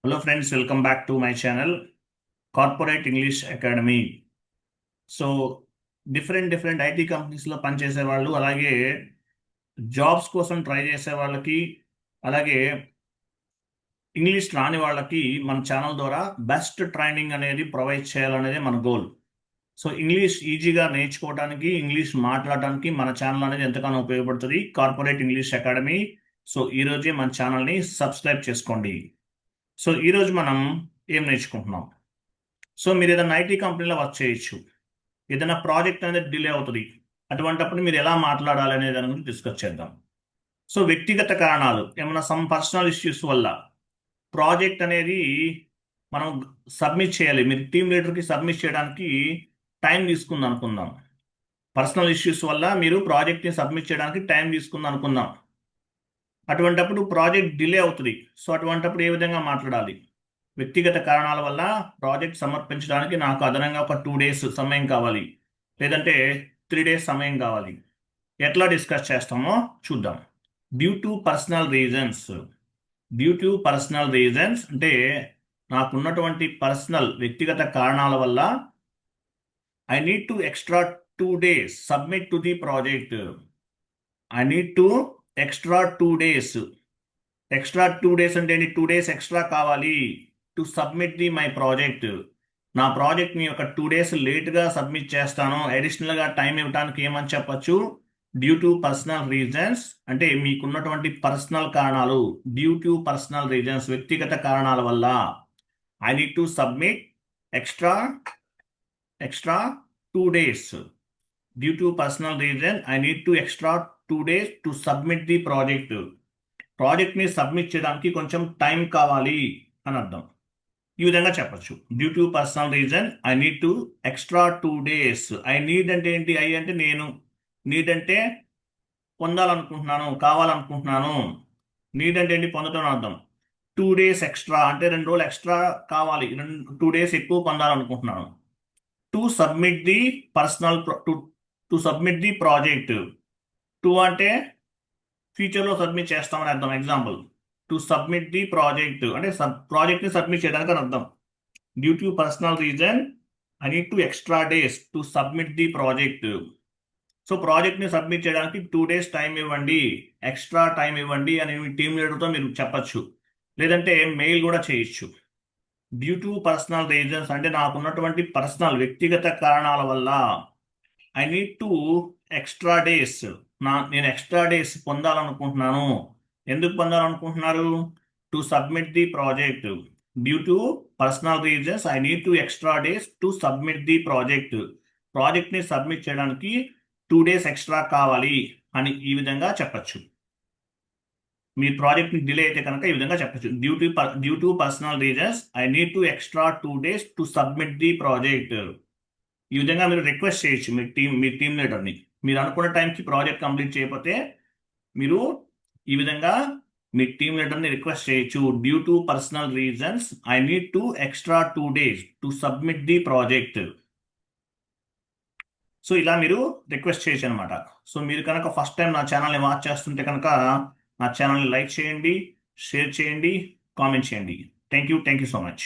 Hello friends, welcome back to my channel corporate English academy. So different IT కంపెనీస్లో పనిచేసే వాళ్ళు, అలాగే jobs కోసం ట్రై చేసే వాళ్ళకి, అలాగే ఇంగ్లీష్ రాని వాళ్ళకి మన ఛానల్ ద్వారా బెస్ట్ ట్రైనింగ్ అనేది ప్రొవైడ్ చేయాలనేది మన గోల్. సో ఇంగ్లీష్ ఈజీగా నేర్చుకోవడానికి, ఇంగ్లీష్ మాట్లాడడానికి మన ఛానల్ అనేది ఎంతగానో ఉపయోగపడుతుంది, కార్పొరేట్ ఇంగ్లీష్ అకాడమీ. సో ఈరోజే మన ఛానల్ని సబ్స్క్రైబ్ చేసుకోండి. సో ఈరోజు మనం ఏం నేర్చుకుంటున్నాం? సో మీరు ఏదైనా ఐటీ కంపెనీలో వర్క్ చేయొచ్చు, ఏదైనా ప్రాజెక్ట్ అనేది డిలే అవుతుంది. అటువంటప్పుడు మీరు ఎలా మాట్లాడాలి అనే దాని గురించి డిస్కస్ చేద్దాం. సో వ్యక్తిగత కారణాలు, ఏమైనా సమ్ పర్సనల్ ఇష్యూస్ వల్ల ప్రాజెక్ట్ అనేది మనం సబ్మిట్ చేయాలి, మీరు టీమ్ లీడర్కి సబ్మిట్ చేయడానికి టైం తీసుకుంది అనుకుందాం. పర్సనల్ ఇష్యూస్ వల్ల మీరు ప్రాజెక్ట్ని సబ్మిట్ చేయడానికి టైం తీసుకుంది అనుకుందాం. అటువంటప్పుడు ప్రాజెక్ట్ డిలే అవుతుంది. సో అటువంటప్పుడు ఏ విధంగా మాట్లాడాలి? వ్యక్తిగత కారణాల వల్ల ప్రాజెక్ట్ సమర్పించడానికి నాకు అదనంగా ఒక 2 days సమయం కావాలి, లేదంటే 3 days సమయం కావాలి. ఎట్లా డిస్కస్ చేస్తామో చూద్దాం. డ్యూ టు పర్సనల్ రీజన్స్ అంటే నాకున్నటువంటి పర్సనల్ వ్యక్తిగత కారణాల వల్ల I need to extra 2 days submit to the project. I need to extra 2 days. Extra 2 days అంటే 2 days ఎక్స్ట్రా కావాలి to submit the my project. నా ప్రాజెక్ట్ని ఒక 2 days లేట్గా సబ్మిట్ చేస్తాను, అడిషనల్గా టైం ఇవ్వడానికి ఏమని చెప్పచ్చు? డ్యూ టు పర్సనల్ రీజన్స్ అంటే మీకున్నటువంటి పర్సనల్ కారణాలు. డ్యూ టు పర్సనల్ రీజన్స్ వ్యక్తిగత కారణాల వల్ల I need to submit extra 2 days. Due to personal reason I need to extra 2 days to submit the project. ప్రాజెక్ట్ని సబ్మిట్ చేయడానికి కొంచెం టైం కావాలి అని అర్థం. ఈ విధంగా చెప్పచ్చు. Due to personal reason I need to extra 2 days. I need అంటే ఏంటి? ఐ అంటే నేను, నీడ్ అంటే పొందాలనుకుంటున్నాను, కావాలనుకుంటున్నాను. నీడ్ అంటే ఏంటి? పొందడం అర్థం. 2 days ఎక్స్ట్రా అంటే 2 రోజులు ఎక్స్ట్రా కావాలి, 2 days ఎక్కువ పొందాలనుకుంటున్నాను. To submit the personal to submit the project. To అంటే ఫ్యూచర్లో సబ్మిట్ చేస్తామని అర్థం. Example, to submit the project అంటే ప్రాజెక్ట్ని సబ్మిట్ చేయడానికి అని అర్థం. Due to personal reason I need to extra days to submit the project. So ప్రాజెక్ట్ని సబ్మిట్ చేయడానికి 2 days టైం ఇవ్వండి, ఎక్స్ట్రా టైం ఇవ్వండి అని టీమ్ లీడర్తో మీరు చెప్పచ్చు, లేదంటే మెయిల్ కూడా చేయొచ్చు. డ్యూ టు పర్సనల్ రీజన్స్ అంటే నాకున్నటువంటి పర్సనల్ వ్యక్తిగత కారణాల వల్ల I need to extra days. నేను ఎక్స్ట్రా డేస్ పొందాలనుకుంటున్నాను. ఎందుకు పొందాలనుకుంటున్నారు? To submit the project. Due to personal reasons I need to extra days to submit the project. ప్రాజెక్ట్ని సబ్మిట్ చేయడానికి 2 days ఎక్స్ట్రా కావాలి అని ఈ విధంగా చెప్పచ్చు. మీ ప్రాజెక్ట్ని డిలే అయితే కనుక ఈ విధంగా చెప్పచ్చు. Due to personal reasons I need to extra 2 days to submit the project. ఈ విధంగా మీరు రిక్వెస్ట్ చేయొచ్చు మీ టీమ్ లీడర్ని. మీరు అనుకున్న టైంకి ప్రాజెక్ట్ కంప్లీట్ చేయకపోతే మీరు ఈ విధంగా మీ టీమ్ లీడర్ని రిక్వెస్ట్ చేయొచ్చు. Due to personal reasons I need to extra 2 days to submit the project. So ఇలా మీరు రిక్వెస్ట్ చేయొచ్చు అనమాట. సో మీరు కనుక ఫస్ట్ టైం నా ఛానల్ని వాచ్ చేస్తుంటే కనుక నా ఛానల్ని లైక్ చేయండి, షేర్ చేయండి, కామెంట్ చేయండి. Thank you so much.